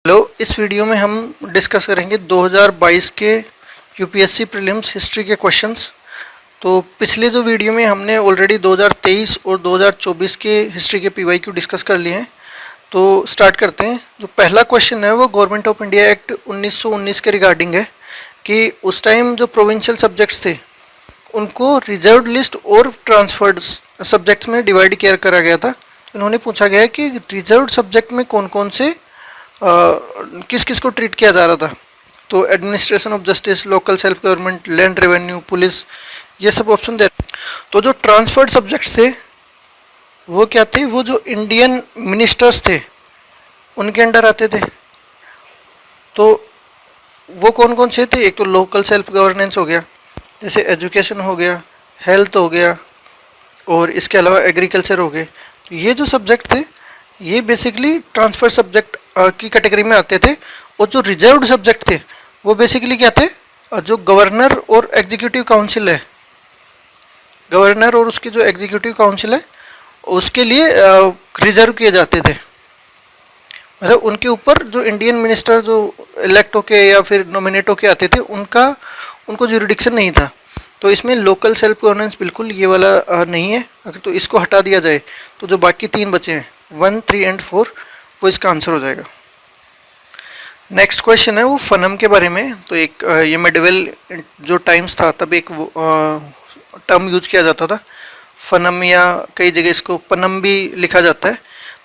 Hello, इस video में हम डिस्कस करेंगे 2022 के यूपीएससी प्रीलिम्स हिस्ट्री के क्वेश्चंस। तो पिछले जो वीडियो में हमने ऑलरेडी 2023 और 2024 के हिस्ट्री के पीवाईक्यू डिस्कस कर लिए हैं। तो स्टार्ट करते हैं। जो पहला क्वेश्चन है वो गवर्नमेंट ऑफ इंडिया एक्ट 1919 के रिगार्डिंग है कि उस टाइम जो प्रोविंशियल सब्जेक्ट्स थे उनको रिजर्व्ड लिस्ट और ट्रांसफर्ड सब्जेक्ट्स में डिवाइड करा गया था। इन्होंने पूछा गया है कि रिजर्व्ड सब्जेक्ट में कौन कौन से किस किस को ट्रीट किया जा रहा था। तो administration of justice, local self government, land revenue, police, ये सब ऑप्शन दे। तो जो ट्रांसफर्ड सब्जेक्ट्स थे वो क्या थे? वो जो इंडियन मिनिस्टर्स थे उनके अंडर आते थे। तो वो कौन कौन से थे? एक तो लोकल सेल्फ गवर्नेंस हो गया, जैसे एजुकेशन हो गया, हेल्थ हो गया, और इसके अलावा एग्रीकल्चर हो गए। तो ये जो सब्जेक्ट थे ये बेसिकली ट्रांसफर सब्जेक्ट की कैटेगरी में आते थे। और जो रिजर्व्ड सब्जेक्ट थे वो बेसिकली क्या थे? जो गवर्नर और एग्जीक्यूटिव काउंसिल है, गवर्नर और उसकी जो एग्जीक्यूटिव काउंसिल है उसके लिए रिजर्व किए जाते थे। मतलब उनके ऊपर जो इंडियन मिनिस्टर जो इलेक्ट होके या फिर नॉमिनेट होके आते थे उनको ज्यूरिडिक्शन नहीं था। तो इसमें लोकल सेल्फ गवर्नेंस बिल्कुल ये वाला नहीं है। अगर तो इसको हटा दिया जाए तो जो बाकी तीन बचे हैं 1, 3 एंड 4 वो इसका आंसर हो जाएगा। नेक्स्ट क्वेश्चन है वो फनम के बारे में। तो एक ये मेडिवल जो टाइम्स था तब एक टर्म यूज किया जाता था फनम, या कई जगह इसको पनम भी लिखा जाता है।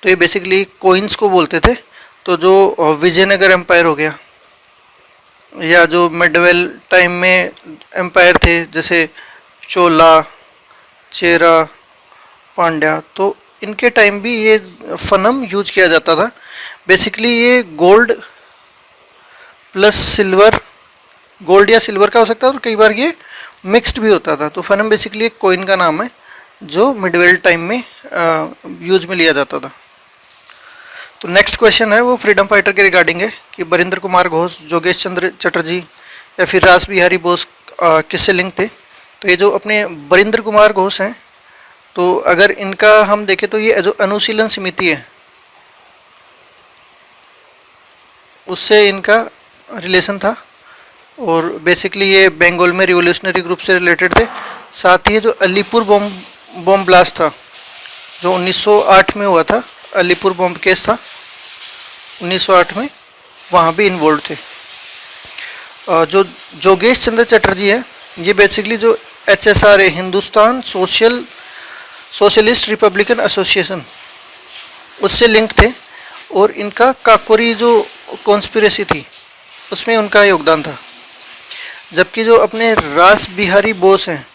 तो ये बेसिकली कोइंस को बोलते थे। तो जो विजयनगर एम्पायर हो गया या जो मेडिवल टाइम में एम्पायर थे जैसे चोला, चेरा, पांड्या, तो इनके टाइम भी ये फनम यूज किया जाता था। बेसिकली ये गोल्ड प्लस सिल्वर, गोल्ड या सिल्वर का हो सकता है और कई बार ये मिक्स्ड भी होता था। तो फनम बेसिकली एक कॉइन का नाम है जो मिडवेल टाइम में यूज में लिया जाता था। तो नेक्स्ट क्वेश्चन है वो फ्रीडम फाइटर के रिगार्डिंग है कि बरिंदर कुमार घोष, जोगेश चंद्र चटर्जी या फिर रास बिहारी बोस किससे लिंक थे? तो ये जो अपने बरिंदर कुमार घोष हैं, तो अगर इनका हम देखें तो ये जो अनुशीलन समिति है उससे इनका रिलेशन था। और बेसिकली ये बंगाल में रिवोल्यूशनरी ग्रुप से रिलेटेड थे। साथ ही जो अलीपुर बॉम्ब ब्लास्ट था जो 1908 में हुआ था, अलीपुर बॉम्ब केस था 1908 में, वहाँ भी इन्वॉल्व थे। जो जोगेश चंद्र चटर्जी है ये बेसिकली जो HSR है, हिंदुस्तान सोशलिस्ट रिपब्लिकन एसोसिएशन, उससे लिंक थे। और इनका काकोरी जो कॉन्स्पिरेसी थी उसमें उनका योगदान था। जबकि जो अपने रास बिहारी बोस हैं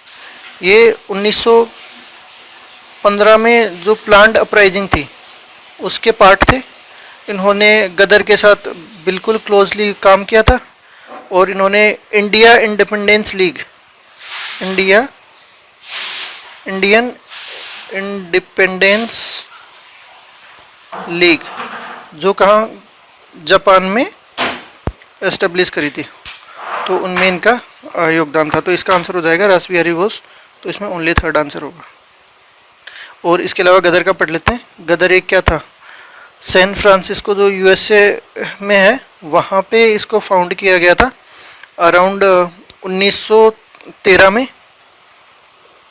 ये 1915 में जो प्लान्ड अपराइजिंग थी उसके पार्ट थे। इन्होंने गदर के साथ बिल्कुल क्लोजली काम किया था और इन्होंने इंडियन इंडिपेंडेंस लीग जो कहाँ जापान में एस्टेब्लिश करी थी, तो उनमें इनका योगदान था। तो इसका आंसर हो जाएगा रास बिहारी बोस। तो इसमें ओनली थर्ड आंसर होगा। और इसके अलावा गदर का पढ़ लेते हैं। गदर एक क्या था? सैन फ्रांसिस्को जो USA में है वहाँ पे इसको फाउंड किया गया था अराउंड 1913 में।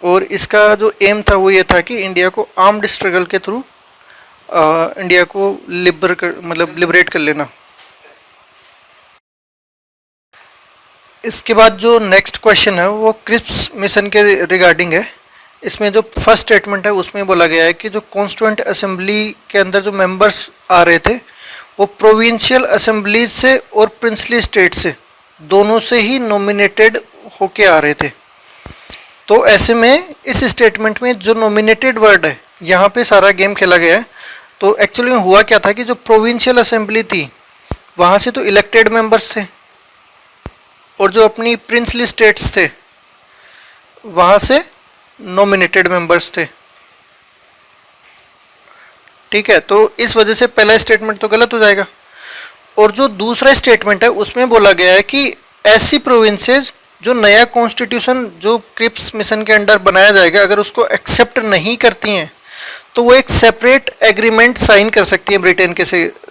और इसका जो एम था वो ये था कि इंडिया को आर्म्ड स्ट्रगल के थ्रू इंडिया को लिबरेट कर लेना। इसके बाद जो नेक्स्ट क्वेश्चन है वो क्रिप्स मिशन के रिगार्डिंग है। इसमें जो फर्स्ट स्टेटमेंट है उसमें बोला गया है कि जो कॉन्स्टिट्यूएंट असेंबली के अंदर जो मेंबर्स आ रहे थे वो प्रोविंशियल असेंबलीज से और प्रिंसली स्टेट से दोनों से ही नॉमिनेटेड होके आ रहे थे। तो ऐसे में इस स्टेटमेंट में जो नॉमिनेटेड वर्ड है यहाँ पे सारा गेम खेला गया है। तो एक्चुअली में हुआ क्या था कि जो प्रोविंशियल असेंबली थी वहाँ से तो इलेक्टेड मेंबर्स थे और जो अपनी प्रिंसली स्टेट्स थे वहाँ से नॉमिनेटेड मेंबर्स थे। ठीक है, तो इस वजह से पहला स्टेटमेंट तो गलत हो जाएगा। और जो दूसरा स्टेटमेंट है उसमें बोला गया है कि ऐसी प्रोविंसेस जो नया कॉन्स्टिट्यूशन जो क्रिप्स मिशन के अंडर बनाया जाएगा अगर उसको एक्सेप्ट नहीं करती हैं तो वो एक सेपरेट एग्रीमेंट साइन कर सकती है ब्रिटेन के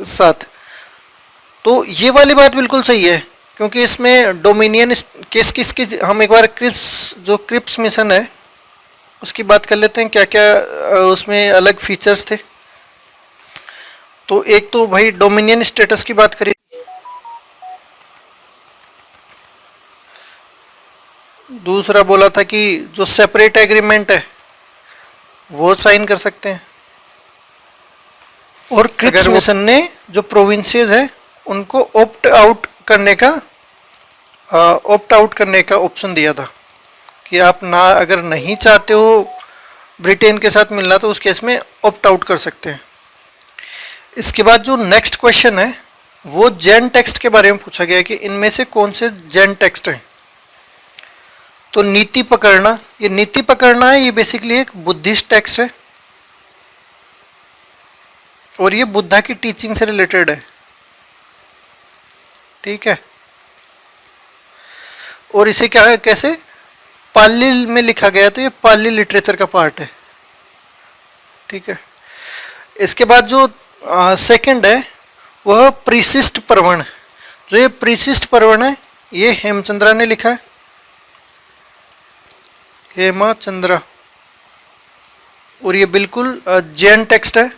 साथ। तो ये वाली बात बिल्कुल सही है, क्योंकि इसमें डोमिनियन किस किस की, हम एक बार क्रिप्स मिशन है उसकी बात कर लेते हैं, क्या क्या उसमें अलग फीचर्स थे। तो एक तो भाई डोमिनियन स्टेटस की बात करें, दूसरा बोला था कि जो सेपरेट एग्रीमेंट है वो साइन कर सकते हैं, और क्रिप्स मिशन ने जो प्रोविंसेस है उनको ऑप्ट आउट करने का ऑप्शन दिया था कि आप ना अगर नहीं चाहते हो ब्रिटेन के साथ मिलना तो उस केस में ऑप्ट आउट कर सकते हैं। इसके बाद जो नेक्स्ट क्वेश्चन है वो जैन टेक्स्ट के बारे में पूछा गया कि इनमें से कौन से जैन टेक्स्ट हैं। तो नीति पकड़ना है, ये बेसिकली एक बुद्धिस्ट टेक्स्ट है और ये बुद्धा की टीचिंग से रिलेटेड है, ठीक है। और इसे क्या है, कैसे पाली में लिखा गया, तो ये पाली लिटरेचर का पार्ट है, ठीक है। इसके बाद जो सेकंड है वह प्रीसिस्ट पर्वण। जो ये प्रीसिस्ट पर्वण है ये हेमचंद्रा ने लिखा है, हेमचंद्रा, और ये बिल्कुल जैन टेक्स्ट है।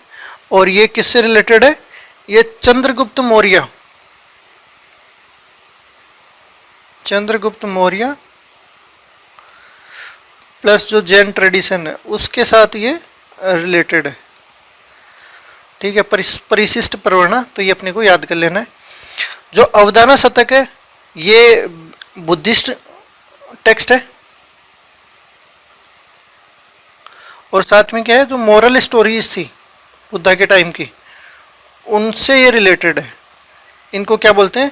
और ये किससे रिलेटेड है, ये चंद्रगुप्त मौर्य प्लस जो जैन ट्रेडिशन है उसके साथ ये रिलेटेड है, ठीक है। परिशिष्ट पर्वणा, तो ये अपने को याद कर लेना है। जो अवदाना शतक है ये बुद्धिस्ट टेक्स्ट है, और साथ में क्या है, जो मोरल स्टोरीज थी बुद्धा के टाइम की उनसे ये रिलेटेड है। इनको क्या बोलते हैं,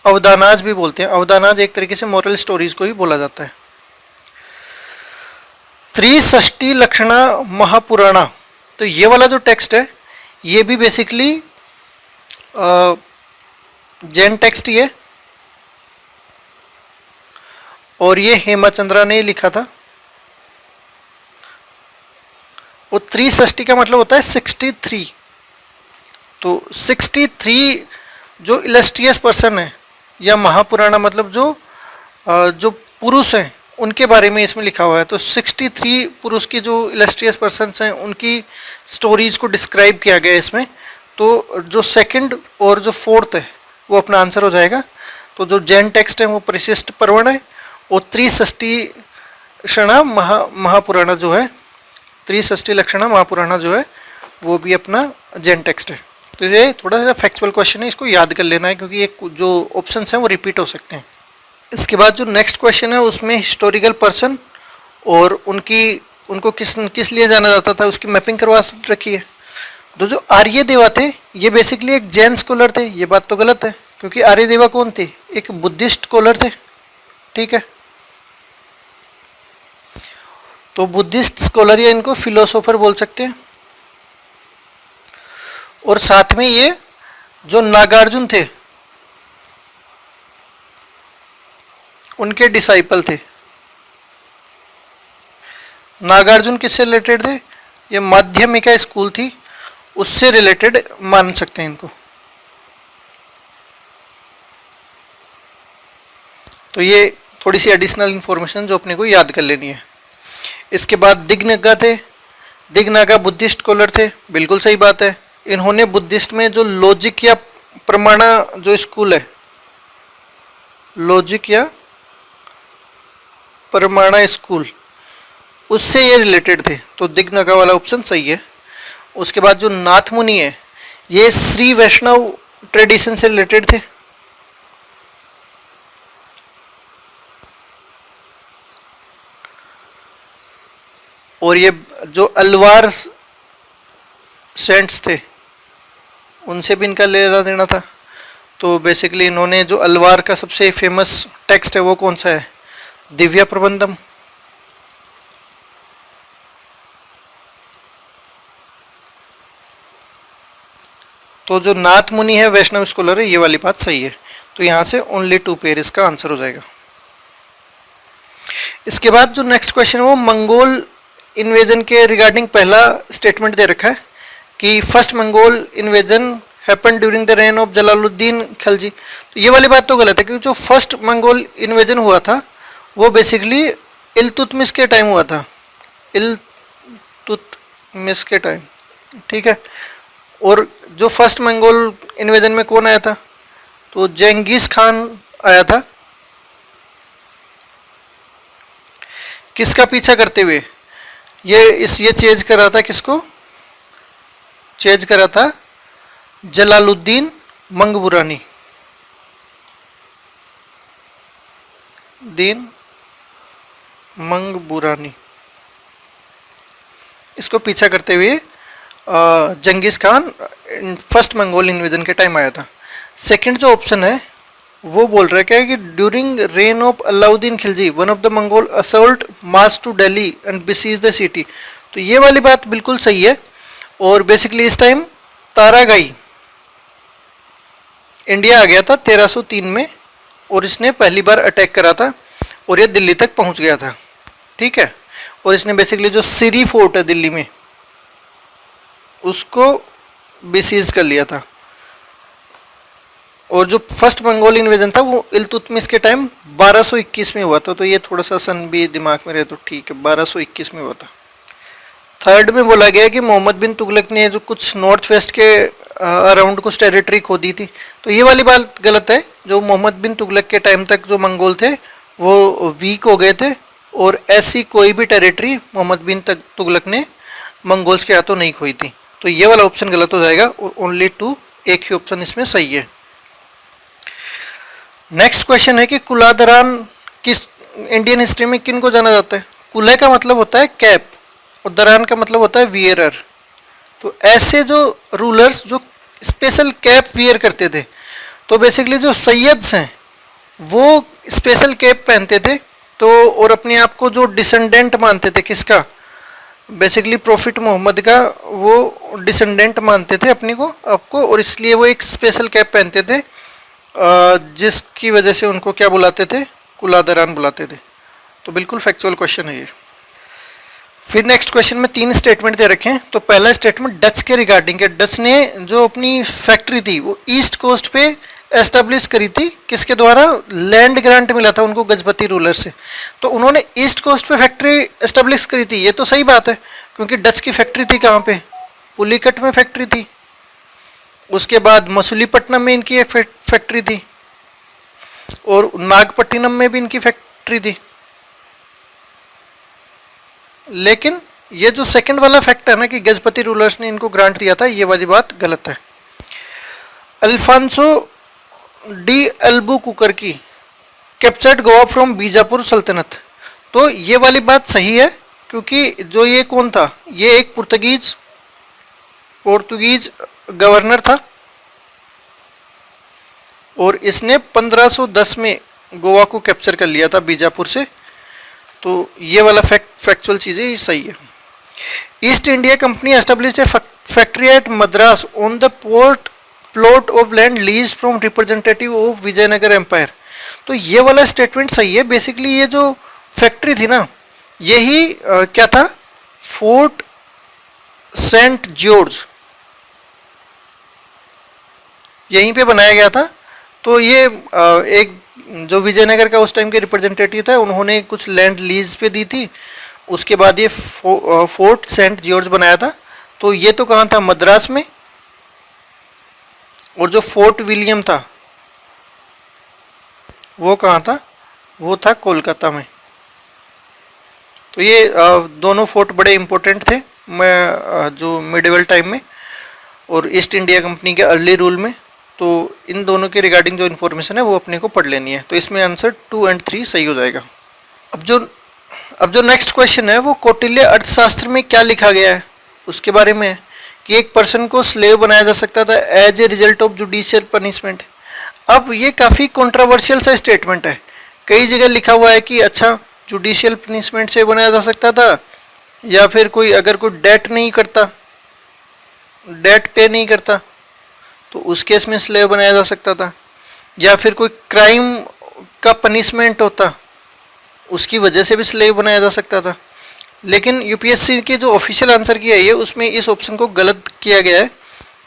अवदानाज भी बोलते हैं। अवदानाज एक तरीके से मोरल स्टोरीज को ही बोला जाता है। त्रिषष्टि लक्षणा महापुराणा, तो ये वाला जो टेक्स्ट है ये भी बेसिकली जैन टेक्स्ट ही है, और ये हेमचंद्रा ने लिखा था। वो 360 का मतलब होता है 63। तो 63 जो इलस्ट्रियस पर्सन है, या महापुराणा मतलब जो पुरुष हैं उनके बारे में इसमें लिखा हुआ है। तो 63 पुरुष की जो इलस्ट्रियस पर्सन्स हैं उनकी स्टोरीज को डिस्क्राइब किया गया है इसमें। तो जो सेकंड और जो फोर्थ है वो अपना आंसर हो जाएगा। तो जो जैन टेक्स्ट है वो परिशिष्ट पर्वण है, और त्रिषष्टि क्षणा महापुराणा जो है, त्रिषष्टि लक्षणा महापुराणा जो है वो भी अपना जैन टेक्स्ट है। तो ये थोड़ा सा फैक्चुअल क्वेश्चन है, इसको याद कर लेना है क्योंकि ये जो ऑप्शंस हैं वो रिपीट हो सकते हैं। इसके बाद जो नेक्स्ट क्वेश्चन है उसमें हिस्टोरिकल पर्सन और उनको किस लिए जाना जाता था उसकी मैपिंग करवा रखी है। तो जो आर्यदेवा थे ये बेसिकली एक जैन स्कॉलर थे, ये बात तो गलत है क्योंकि आर्यदेवा कौन थे, एक बुद्धिस्ट स्कॉलर थे, ठीक है। तो बुद्धिस्ट स्कॉलर या इनको फिलोसोफर बोल सकते हैं। और साथ में ये जो नागार्जुन थे उनके डिसाइपल थे। नागार्जुन किससे रिलेटेड थे, ये माध्यमिका स्कूल थी उससे रिलेटेड मान सकते हैं इनको। तो ये थोड़ी सी एडिशनल इंफॉर्मेशन जो अपने को याद कर लेनी है। इसके बाद दिग्नागा थे, दिग्नागा बुद्धिस्ट स्कॉलर थे, बिल्कुल सही बात है। इन्होंने बुद्धिस्ट में जो लॉजिक या प्रमाणा जो स्कूल है, लॉजिक या प्रमाणा स्कूल, उससे ये रिलेटेड थे। तो दिग्नागा वाला ऑप्शन सही है। उसके बाद जो नाथ मुनि है ये श्री वैष्णव ट्रेडिशन से रिलेटेड थे। और ये जो अलवार सेंट्स थे उनसे भी इनका लेना देना था। तो बेसिकली इन्होंने जो अलवार का सबसे फेमस टेक्स्ट है वो कौन सा है, दिव्य प्रबंधम। तो जो नाथ मुनि है वैष्णव स्कॉलर है, ये वाली बात सही है। तो यहाँ से ओनली 2 पेयर इसका आंसर हो जाएगा। इसके बाद जो नेक्स्ट क्वेश्चन है वो मंगोल इन्वेजन के रिगार्डिंग पहला स्टेटमेंट दे रखा है कि first Mongol invasion happen during the reign of Jalaluddin Khilji. तो ये वाली बात तो गलत है, क्योंकि जो फर्स्ट मंगोल इन्वेजन हुआ था वो बेसिकली इल्तुतमिश के टाइम हुआ था, इल्तुतमिश के टाइम, ठीक है। और जो फर्स्ट मंगोल इन्वेजन में कौन आया था, तो जेंगिस खान आया था। किसका पीछा करते हुए, ये चेज कर रहा था, किसको चेज कर रहा था, जलालुद्दीन मंगबुरानी, दीन मंगबुरानी, इसको पीछा करते हुए जंगीज खान फर्स्ट मंगोल इन्वेजन के टाइम आया था। सेकंड जो ऑप्शन है वो बोल रहा है क्या है कि during reign of Alauddin Khilji one of the Mongol assault march to Delhi and besiege the city. तो ये वाली बात बिल्कुल सही है। और बेसिकली इस टाइम तारागाई इंडिया आ गया था 1303 में, और इसने पहली बार अटैक करा था और ये दिल्ली तक पहुंच गया था, ठीक है। और इसने बेसिकली जो सिरी फोर्ट है दिल्ली में उसको बिसीज कर लिया था। और जो फर्स्ट मंगोल इन्वेजन था वो इल्तुतमिश के टाइम 1221 में हुआ था। तो ये थोड़ा सा सन भी दिमाग में रहे तो ठीक है, 1221 में हुआ था। थर्ड में बोला गया कि मोहम्मद बिन तुगलक ने जो कुछ नॉर्थ वेस्ट के अराउंड कुछ टेरिटरी खो दी थी। तो ये वाली बात गलत है। जो मोहम्मद बिन तुगलक के टाइम तक जो मंगोल थे वो वीक हो गए थे, और ऐसी कोई भी टेरिटरी मोहम्मद बिन तुगलक ने मंगोल्स के हाथों नहीं खोई थी। तो ये वाला ऑप्शन गलत हो जाएगा, और ओनली 2 एक ही ऑप्शन इसमें सही है। नेक्स्ट क्वेश्चन है कि कुलादरान किस इंडियन हिस्ट्री में किन को जाना जाता है। कुले का मतलब होता है कैप और दरान का मतलब होता है वियरर। तो ऐसे जो रूलर्स जो स्पेशल कैप वियर करते थे, तो बेसिकली जो सैयद्स हैं वो स्पेशल कैप पहनते थे। तो और अपने आप को जो डिसेंडेंट मानते थे, किसका, बेसिकली प्रॉफिट मोहम्मद का वो डिसेंडेंट मानते थे अपने को आपको, और इसलिए वो एक स्पेशल कैप पहनते थे जिसकी वजह से उनको क्या बुलाते थे, कुलादरान बुलाते थे। तो बिल्कुल फैक्चुअल क्वेश्चन है ये। फिर नेक्स्ट क्वेश्चन में 3 स्टेटमेंट दे रखे हैं। तो पहला स्टेटमेंट डच के रिगार्डिंग है। डच ने जो अपनी फैक्ट्री थी वो ईस्ट कोस्ट पे एस्टेब्लिश करी थी, किसके द्वारा, लैंड ग्रांट मिला था उनको गजपति रूलर से। तो उन्होंने ईस्ट कोस्ट पे फैक्ट्री एस्टेब्लिश करी थी, ये तो सही बात है, क्योंकि डच की फैक्ट्री थी कहाँ पे, पुलिकट में फैक्ट्री थी। उसके बाद मसूलीपट्टनम में इनकी एक फैक्ट्री थी, और नागपट्टिनम में भी इनकी फैक्ट्री थी। लेकिन ये जो सेकंड वाला फैक्ट है ना कि गजपति रूलर्स ने इनको ग्रांट दिया था, ये वाली बात गलत है। Alfonso de Albuquerque captured Goa from Bijapur sultanate. तो ये वाली बात सही है, क्योंकि जो ये कौन था, ये एक पोर्तुगीज गवर्नर था, और इसने 1510 में गोवा को कैप्चर कर लिया था बीजापुर से। तो ये वाला फैक्चुअल चीज़ें सही है। East India company established a factory at Madras on the port plot of land lease from representative of Vijayanagar empire. तो ये वाला स्टेटमेंट सही है। बेसिकली ये जो फैक्ट्री थी ना, यही क्या था, फोर्ट सेंट जॉर्ज, यहीं पे बनाया गया था। तो ये एक जो विजयनगर का उस टाइम के रिप्रेजेंटेटिव था, उन्होंने कुछ लैंड लीज पे दी थी। उसके बाद ये फोर्ट सेंट जॉर्ज बनाया था। तो ये तो कहाँ था, मद्रास में। और जो फोर्ट विलियम था वो कहाँ था, वो था कोलकाता में। तो ये दोनों फोर्ट बड़े इंपॉर्टेंट थे जो मिडिवल टाइम में और ईस्ट इंडिया कंपनी के अर्ली रूल में। तो इन दोनों के रिगार्डिंग जो इन्फॉर्मेशन है वो अपने को पढ़ लेनी है। तो इसमें आंसर 2 और 3 सही हो जाएगा। अब जो नेक्स्ट क्वेश्चन है वो कौटिल्य अर्थशास्त्र में क्या लिखा गया है उसके बारे में है कि एक पर्सन को स्लेव बनाया जा सकता था as a result of judicial punishment. अब ये काफ़ी कंट्रोवर्शियल सा स्टेटमेंट है। कई जगह लिखा हुआ है कि अच्छा जुडिशियल पनिशमेंट से बनाया जा सकता था, या फिर कोई अगर कोई डेट पे नहीं करता तो उस केस में स्लेव बनाया जा सकता था, या फिर कोई क्राइम का पनिशमेंट होता उसकी वजह से भी स्लेव बनाया जा सकता था। लेकिन यूपीएससी के जो ऑफिशियल आंसर किया है उसमें इस ऑप्शन को गलत किया गया है।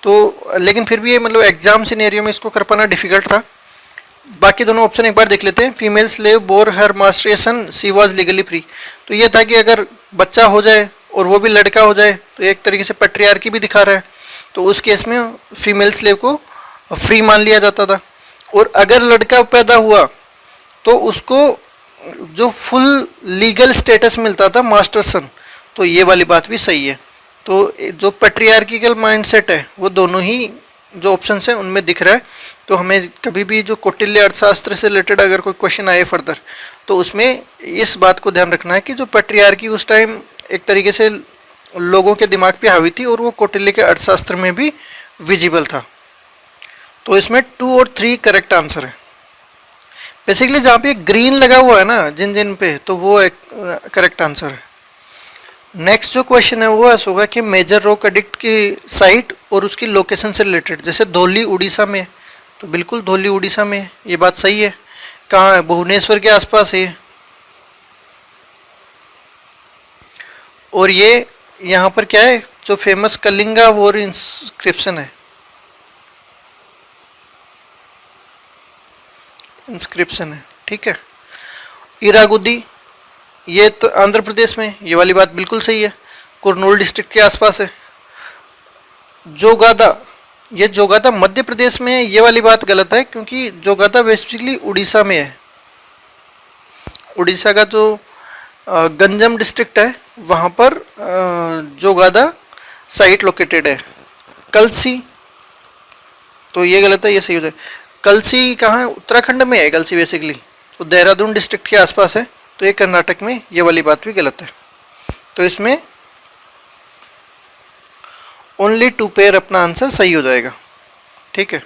तो लेकिन फिर भी ये मतलब एग्जाम सिनेरियो में इसको कर पाना डिफिकल्ट था। बाकी दोनों ऑप्शन एक बार देख लेते हैं। Female slave bore her master a son she was legally free. तो ये था कि अगर बच्चा हो जाए और वो भी लड़का हो जाए तो एक तरीके से पैट्रियार्की भी दिखा रहा है, तो उस केस में फीमेल स्लेव को फ्री मान लिया जाता था। और अगर लड़का पैदा हुआ तो उसको जो फुल लीगल स्टेटस मिलता था मास्टर सन। तो ये वाली बात भी सही है। तो जो पैट्रियार्किकल माइंडसेट है वो दोनों ही जो ऑप्शन है उनमें दिख रहा है। तो हमें कभी भी जो कौटिल्य अर्थशास्त्र से रिलेटेड अगर कोई क्वेश्चन आए फर्दर, तो उसमें इस बात को ध्यान रखना है कि जो पैट्रियार्की उस टाइम एक तरीके से लोगों के दिमाग पे हावी थी और वो कौटिल्य के अर्थशास्त्र में भी विजिबल था। तो इसमें 2 और 3 करेक्ट आंसर है। बेसिकली जहाँ पे ग्रीन लगा हुआ है ना जिन जिन पे, तो वो एक करेक्ट आंसर है। नेक्स्ट जो क्वेश्चन है वो ऐसा होगा कि मेजर रॉक एडिक्ट की साइट और उसकी लोकेशन से रिलेटेड, जैसे धौली उड़ीसा में, तो बिल्कुल धौली उड़ीसा में है, ये बात सही है। कहाँ है? भुवनेश्वर के आसपास है। और ये यहाँ पर क्या है, जो फेमस कलिंगा वॉर इंस्क्रिप्शन है, ठीक है। इरागुदी ये तो आंध्र प्रदेश में, ये वाली बात बिल्कुल सही है, कुरनूल डिस्ट्रिक्ट के आसपास है। जोगादा, ये जोगादा मध्य प्रदेश में है, ये वाली बात गलत है क्योंकि जोगादा बेसिकली उड़ीसा में है। उड़ीसा का जो गंजम डिस्ट्रिक्ट है वहाँ पर जोगादा साइट लोकेटेड है। कलसी, तो ये गलत है, ये सही होता है। कलसी कहाँ है? उत्तराखंड में है कलसी बेसिकली, तो देहरादून डिस्ट्रिक्ट के आसपास है, तो ये कर्नाटक में, ये वाली बात भी गलत है। तो इसमें ओनली 2 पेयर अपना आंसर सही हो जाएगा, ठीक है।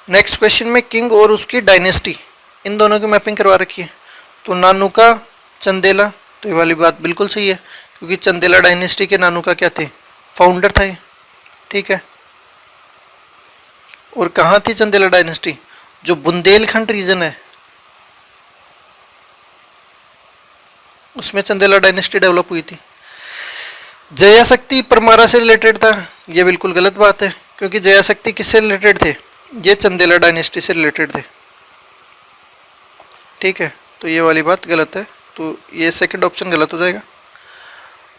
नेक्स्ट क्वेश्चन में किंग और उसकी डायनेस्टी, इन दोनों की मैपिंग करवा रखी है। तो नानुका, चंदेला, तो ये वाली बात बिल्कुल सही है क्योंकि चंदेला डायनेस्टी के नानुका क्या थे? फाउंडर थे, ठीक है। और कहाँ थी चंदेला डायनेस्टी? जो बुंदेलखंड रीजन है उसमें चंदेला डायनेस्टी डेवलप हुई थी। जया शक्ति परमारा से रिलेटेड था, ये बिल्कुल गलत बात है क्योंकि जया शक्ति किससे रिलेटेड थे? ये चंदेला डायनेस्टी से रिलेटेड थे, ठीक है। तो ये वाली बात गलत है, तो ये सेकंड ऑप्शन गलत हो जाएगा।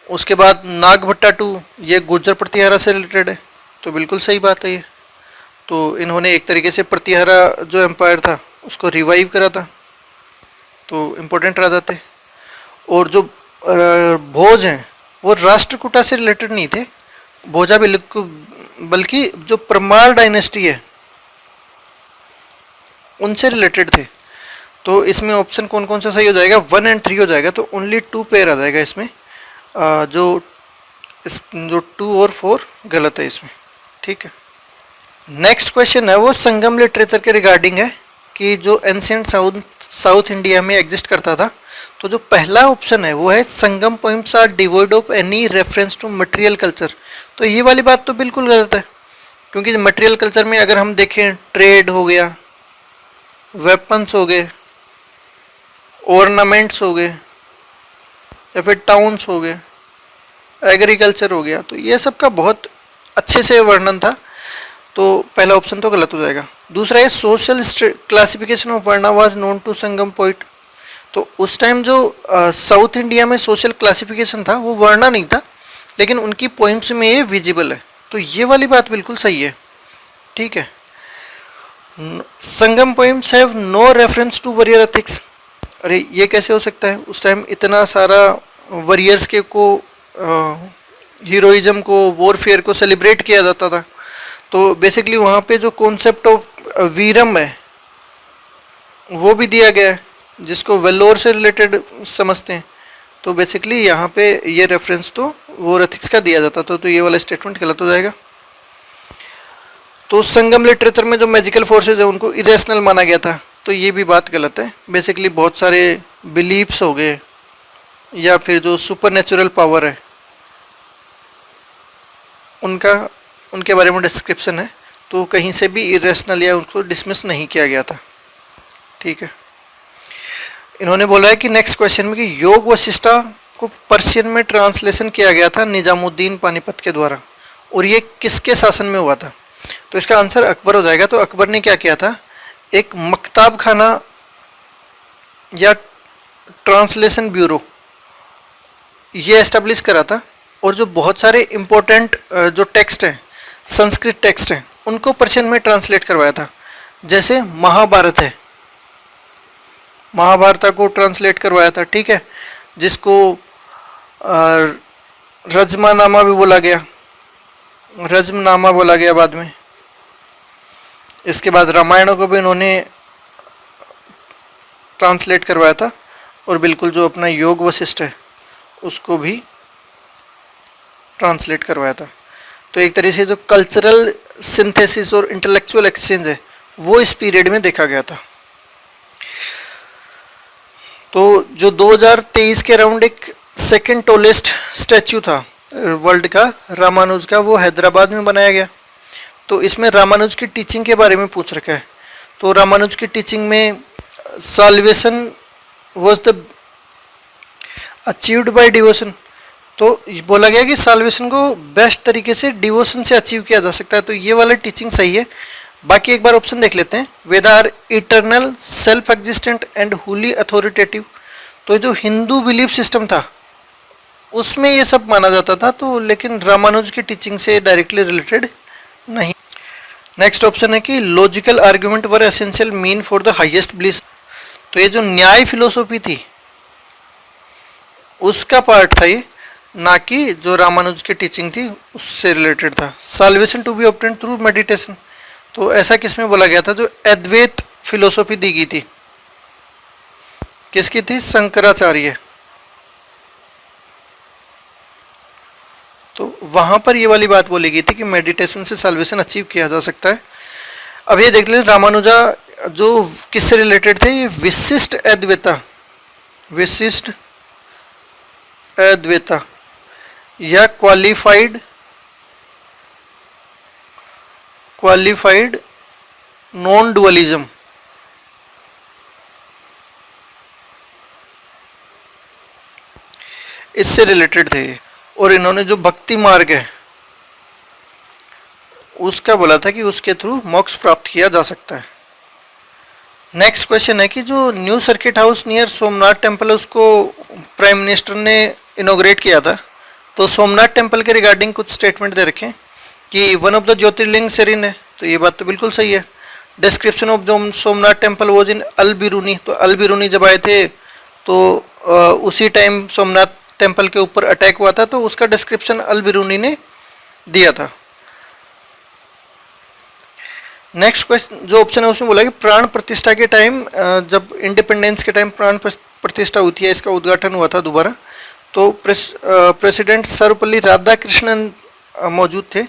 उसके बाद नागभट्टा 2, ये गुर्जर प्रतिहारा से रिलेटेड है, तो बिल्कुल सही बात है ये। तो इन्होंने एक तरीके से प्रतिहारा जो एम्पायर था उसको रिवाइव करा था, तो इम्पोर्टेंट रह जाते। और जो भोज हैं वो राष्ट्रकूटा से रिलेटेड नहीं थे, भोजा बल्कि जो परमार डायनेस्टी है उनसे रिलेटेड थे। तो इसमें ऑप्शन कौन कौन सा सही हो जाएगा? 1 और 3 हो जाएगा, तो ओनली 2 पेयर आ जाएगा इसमें। जो 2 और 4 गलत है इसमें, ठीक है। नेक्स्ट क्वेश्चन है वो संगम लिटरेचर के रिगार्डिंग है कि जो एंशिएंट साउथ इंडिया में एग्जिस्ट करता था। तो जो पहला ऑप्शन है वो है Sangam poems are devoid of any reference to material culture. तो ये वाली बात तो बिल्कुल गलत है क्योंकि मटेरियल कल्चर में अगर हम देखें ट्रेड हो गया, वेपन्स हो गए, ऑर्नामेंट्स हो गए, या फिर टाउन्स हो गए, एग्रीकल्चर हो गया, तो ये सब का बहुत अच्छे से वर्णन था। तो पहला ऑप्शन तो गलत हो जाएगा। दूसरा है social classification of varna was known to Sangam poet. तो उस टाइम जो साउथ इंडिया में सोशल क्लासिफिकेशन था वो वर्णा नहीं था, लेकिन उनकी पोइम्स में ये विजिबल है, तो ये वाली बात बिल्कुल सही है, ठीक है। Sangam poems have no reference to warrior ethics. अरे ये कैसे हो सकता है? उस टाइम इतना सारा वॉरियर्स के को हीरोइज्म को, वॉरफेयर को सेलिब्रेट किया जाता था, तो बेसिकली वहाँ पे जो कॉन्सेप्ट ऑफ वीरम है वो भी दिया गया है जिसको वेलोर से रिलेटेड समझते हैं। तो बेसिकली यहाँ पे ये रेफरेंस तो वॉर एथिक्स का दिया जाता था, तो ये वाला स्टेटमेंट गलत हो जाएगा। तो संगम लिटरेचर में जो मैजिकल फोर्सेज है उनको इरेशनल माना गया था, तो ये भी बात गलत है। बेसिकली बहुत सारे बिलीफ्स हो गए या फिर जो सुपर नेचुरल पावर है उनके बारे में डिस्क्रिप्शन है, तो कहीं से भी इरेशनल या उनको डिसमिस नहीं किया गया था, ठीक है। इन्होंने बोला है कि नेक्स्ट क्वेश्चन में कि योग वशिष्ठा को पर्शियन में ट्रांसलेशन किया गया था निजामुद्दीन पानीपत के द्वारा, और ये किसके शासन में हुआ था? तो इसका आंसर अकबर हो जाएगा। तो अकबर ने क्या किया था, एक मकताब खाना या ट्रांसलेशन ब्यूरो ये एस्टेब्लिश करा था, और जो बहुत सारे इम्पोर्टेंट जो टेक्स्ट हैं, संस्कृत टेक्स्ट हैं, उनको पर्शियन में ट्रांसलेट करवाया था। जैसे महाभारत है, महाभारत को ट्रांसलेट करवाया था, ठीक है, जिसको रजमानामा भी बोला गया, रजमनामा बोला गया बाद में। इसके बाद रामायण को भी इन्होंने ट्रांसलेट करवाया था, और बिल्कुल जो अपना योग वशिष्ठ है उसको भी ट्रांसलेट करवाया था। तो एक तरीके से जो कल्चरल सिंथेसिस और इंटेलेक्चुअल एक्सचेंज है वो इस पीरियड में देखा गया था। तो जो 2023 के अराउंड एक सेकेंड टॉलेस्ट स्टैच्यू था वर्ल्ड का रामानुज का, वो हैदराबाद में बनाया गया। तो इसमें रामानुज की टीचिंग के बारे में पूछ रखा है। तो रामानुज की टीचिंग में salvation was the achieved by devotion. तो बोला गया कि साल्वेशन को बेस्ट तरीके से डिवोशन से अचीव किया जा सकता है। तो ये वाला टीचिंग सही है। बाकी एक बार ऑप्शन देख लेते हैं। Veda are eternal, self existent and wholly authoritative. तो जो हिंदू बिलीफ सिस्टम था उसमें ये सब माना जाता था, तो लेकिन रामानुज की टीचिंग से डायरेक्टली रिलेटेड नहीं। नेक्स्ट ऑप्शन है कि logical argument were essential mean for the highest bliss. तो ये जो न्याय फिलोसॉफी थी उसका पार्ट था ये, ना कि जो रामानुज की टीचिंग थी उससे रिलेटेड था। Salvation to be obtained through meditation. तो ऐसा किसमें बोला गया था? जो अद्वैत फिलोसॉफी दी गई थी, किसकी थी? शंकराचार्य। तो वहां पर ये वाली बात बोली गई थी कि मेडिटेशन से साल्वेशन अचीव किया जा सकता है। अब ये देख लें रामानुजा जो किससे रिलेटेड थे? ये विशिष्ट अद्वैता, विशिष्ट अद्वैता या क्वालिफाइड नॉन डुअलिज्म, इससे रिलेटेड थे। और इन्होंने जो भक्ति मार्ग है उसका बोला था कि उसके थ्रू मोक्ष प्राप्त किया जा सकता है। नेक्स्ट क्वेश्चन है कि जो new circuit house near Somnath temple है उसको प्राइम मिनिस्टर ने इनॉग्रेट किया था। तो सोमनाथ टेम्पल के रिगार्डिंग कुछ स्टेटमेंट दे रखे कि one of the jyotirlinga shrine है। तो ये बात तो बिल्कुल सही है। डिस्क्रिप्शन ऑफ जो सोमनाथ टेम्पल वॉज इन अल बिरूनी। तो अल बिरूनी जब आए थे तो उसी टाइम सोमनाथ टेम्पल के ऊपर अटैक हुआ था, तो उसका डिस्क्रिप्शन अल बिरूनी ने दिया था। नेक्स्ट क्वेश्चन जो ऑप्शन है उसमें बोला कि प्राण प्रतिष्ठा के टाइम, जब इंडिपेंडेंस के टाइम प्राण प्रतिष्ठा हुई थी, इसका उद्घाटन हुआ था दोबारा, तो प्रेसिडेंट सर्वपल्ली राधाकृष्णन मौजूद थे।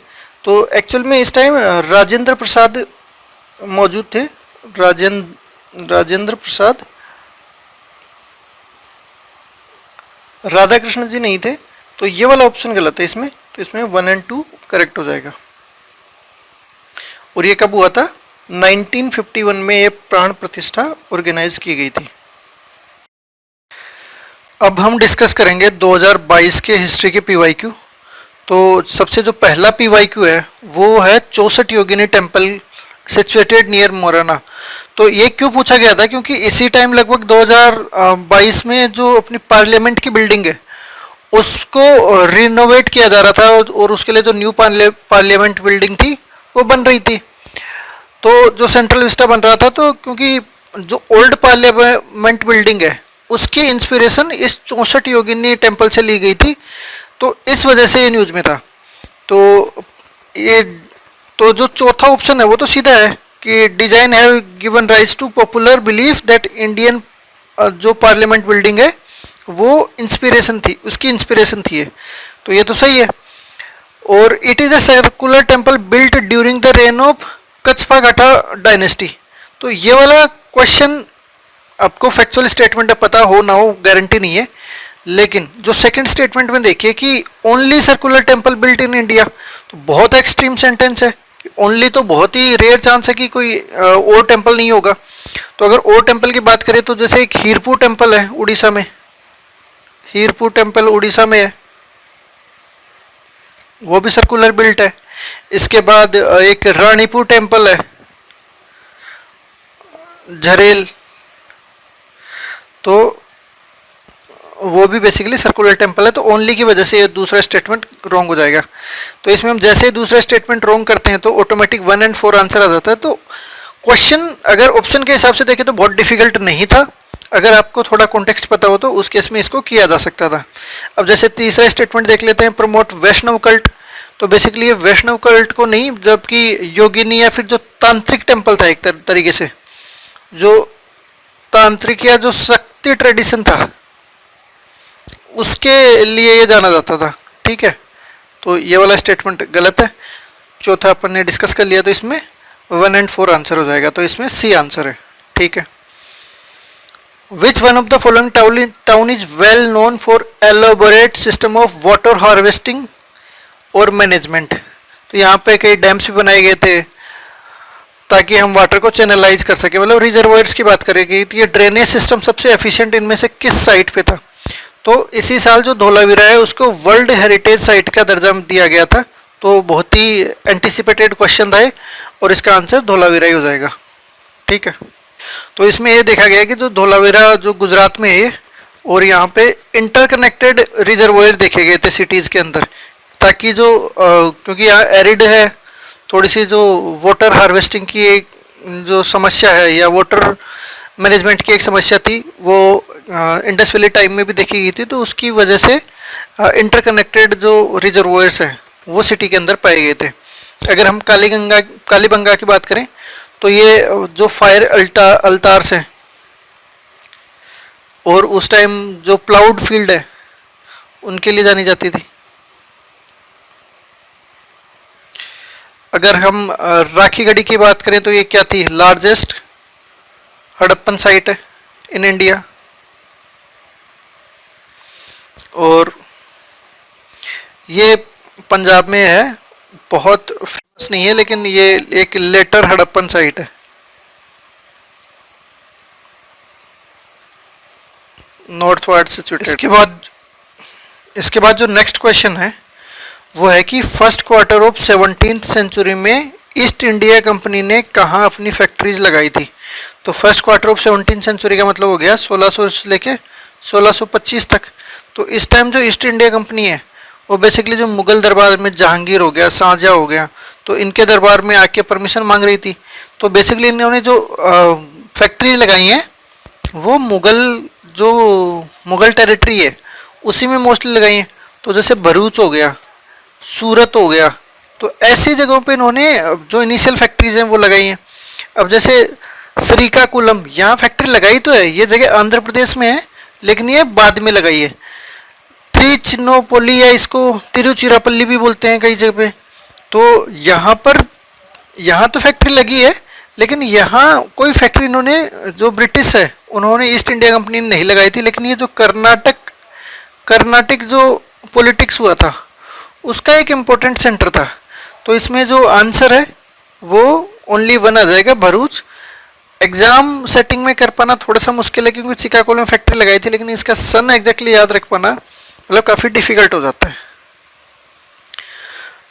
तो एक्चुअल में इस टाइम राजेंद्र प्रसाद मौजूद थे, राजेंद्र प्रसाद, राधाकृष्ण जी नहीं थे। तो ये वाला ऑप्शन गलत है इसमें। तो इसमें 1 और 2 करेक्ट हो जाएगा। और ये कब हुआ था? 1951 में ये प्राण प्रतिष्ठा ऑर्गेनाइज की गई थी। अब हम डिस्कस करेंगे 2022 के हिस्ट्री के पीवाईक्यू। तो सबसे जो पहला पीवाईक्यू है वो है 64 योगिनी टेम्पल सिचुएटेड नियर मोराना। तो ये क्यों पूछा गया था? क्योंकि इसी टाइम लगभग 2022 में जो अपनी पार्लियामेंट की बिल्डिंग है उसको रिनोवेट किया जा रहा था, और उसके लिए जो न्यू पार्लियामेंट बिल्डिंग थी वो बन रही थी। तो जो सेंट्रल विस्टा बन रहा था, तो क्योंकि जो ओल्ड पार्लियामेंट बिल्डिंग है उसकी इंस्पिरेशन इस 64 योगिनी टेम्पल से ली गई थी। तो इस वजह से ये न्यूज में था। तो जो चौथा ऑप्शन है वो तो सीधा है कि design have given rise to popular belief that Indian जो पार्लियामेंट बिल्डिंग है वो इंस्पिरेशन थी, उसकी इंस्पिरेशन थी ये। तो ये तो सही है। और it is a circular temple built during the reign of Kachchhapaghata dynasty. तो ये वाला क्वेश्चन आपको फैक्चुअल स्टेटमेंट पता हो ना हो गारंटी नहीं है, लेकिन जो सेकंड स्टेटमेंट में देखिए कि only circular temple built in India, तो बहुत एक्सट्रीम सेंटेंस है। ओनली तो बहुत ही रेयर चांस है कि कोई और टेम्पल नहीं होगा। तो अगर और टेम्पल की बात करें तो जैसे एक हीरपुर टेम्पल है उड़ीसा में, हीरपुर टेम्पल उड़ीसा में है, वो भी सर्कुलर बिल्ट है। इसके बाद एक रानीपुर टेम्पल है, झरेल, तो वो भी बेसिकली सर्कुलर टेम्पल है। तो ओनली की वजह से ये दूसरा स्टेटमेंट रॉन्ग हो जाएगा। तो इसमें हम जैसे ही दूसरा स्टेटमेंट रॉन्ग करते हैं तो ऑटोमेटिक 1 और 4 आंसर आ जाता है। तो क्वेश्चन अगर ऑप्शन के हिसाब से देखें तो बहुत डिफिकल्ट नहीं था, अगर आपको थोड़ा कॉन्टेक्स्ट पता हो तो उस केस में इसको किया जा सकता था। अब जैसे तीसरा स्टेटमेंट देख लेते हैं, प्रमोट वैष्णव कल्ट। तो बेसिकली ये वैष्णव कल्ट को नहीं, जबकि योगिनी या फिर जो तांत्रिक टेम्पल था एक तरीके से, जो तांत्रिक या जो शक्ति ट्रेडिशन था उसके लिए ये जाना जाता था। ठीक है, तो ये वाला स्टेटमेंट गलत है। चौथा अपन ने डिस्कस कर लिया, तो इसमें 1 और 4 आंसर हो जाएगा, तो इसमें सी आंसर है। ठीक है, which one of the following town is well known for elaborate system of water harvesting और मैनेजमेंट। तो यहाँ पे कई डैम्स भी बनाए गए थे ताकि हम वाटर को चैनलाइज कर सके, मतलब रिजर्वायर्स की बात करेंगे। तो ये ड्रेनेज सिस्टम सबसे एफिशिएंट इनमें से किस साइट पे था? तो इसी साल जो धोलावीरा है उसको वर्ल्ड हेरिटेज साइट का दर्जा दिया गया था। तो बहुत ही एंटिसिपेटेड क्वेश्चन था और इसका आंसर धोलावीरा ही हो जाएगा। ठीक है, तो इसमें ये देखा गया कि जो धोलावीरा जो गुजरात में है और यहाँ पे इंटरकनेक्टेड रिजर्वायर देखे गए थे सिटीज़ के अंदर, ताकि जो क्योंकि यहाँ एरिड है, थोड़ी सी जो वाटर हार्वेस्टिंग की एक जो समस्या है या वाटर मैनेजमेंट की एक समस्या थी वो इंडस वैली टाइम में भी देखी गई थी। तो उसकी वजह से इंटरकनेक्टेड जो रिजर्वायर्स हैं वो सिटी के अंदर पाए गए थे। अगर हम कालीबंगा की बात करें तो ये जो फायर अल्तार्स हैं और उस टाइम जो प्लाउड फील्ड है उनके लिए जानी जाती थी। अगर हम राखीगढ़ी की बात करें तो ये क्या थी? लार्जेस्ट हड़प्पन साइट है इन इंडिया। और ये पंजाब में है, बहुत फेमस नहीं है लेकिन ये एक लेटर हड़प्पन साइट है। Northward situated. इसके बाद जो नेक्स्ट क्वेश्चन है वो है कि first quarter of 17th century में ईस्ट इंडिया कंपनी ने कहाँ अपनी फैक्ट्रीज लगाई थी? तो first quarter of 17th century का मतलब हो गया 1600 से लेके 1625 तक। तो इस टाइम जो ईस्ट इंडिया कंपनी है वो बेसिकली जो मुगल दरबार में जहांगीर हो गया, शाहजहाँ हो गया, तो इनके दरबार में आके परमिशन मांग रही थी। तो बेसिकली इन्होंने जो फैक्ट्री लगाई हैं वो मुगल टेरिटरी है उसी में मोस्टली लगाई हैं। तो जैसे भरूच हो गया, सूरत हो गया, तो ऐसी जगहों पे इन्होंने जो इनिशियल फैक्ट्रीज हैं वो लगाई हैं। अब जैसे श्रीकाकुलम, यहाँ फैक्ट्री लगाई तो है, ये जगह आंध्र प्रदेश में है लेकिन ये बाद में लगाई है। त्रिचिनोपोली या इसको तिरुचिरापल्ली भी बोलते हैं कई जगह पे। तो यहाँ तो फैक्ट्री लगी है लेकिन यहाँ कोई फैक्ट्री इन्होंने जो ब्रिटिश है उन्होंने ईस्ट इंडिया कंपनी ने नहीं लगाई थी। लेकिन ये जो कर्नाटक जो पॉलिटिक्स हुआ था उसका एक इम्पोर्टेंट सेंटर था। तो इसमें जो आंसर है वो ओनली 1 आ जाएगा, भरूच। एग्जाम सेटिंग में कर पाना थोड़ा सा मुश्किल है क्योंकि श्रीकाकुलम में फैक्ट्री लगाई थी लेकिन इसका सन एग्जैक्टली याद रख पाना मतलब काफ़ी डिफिकल्ट हो जाता है।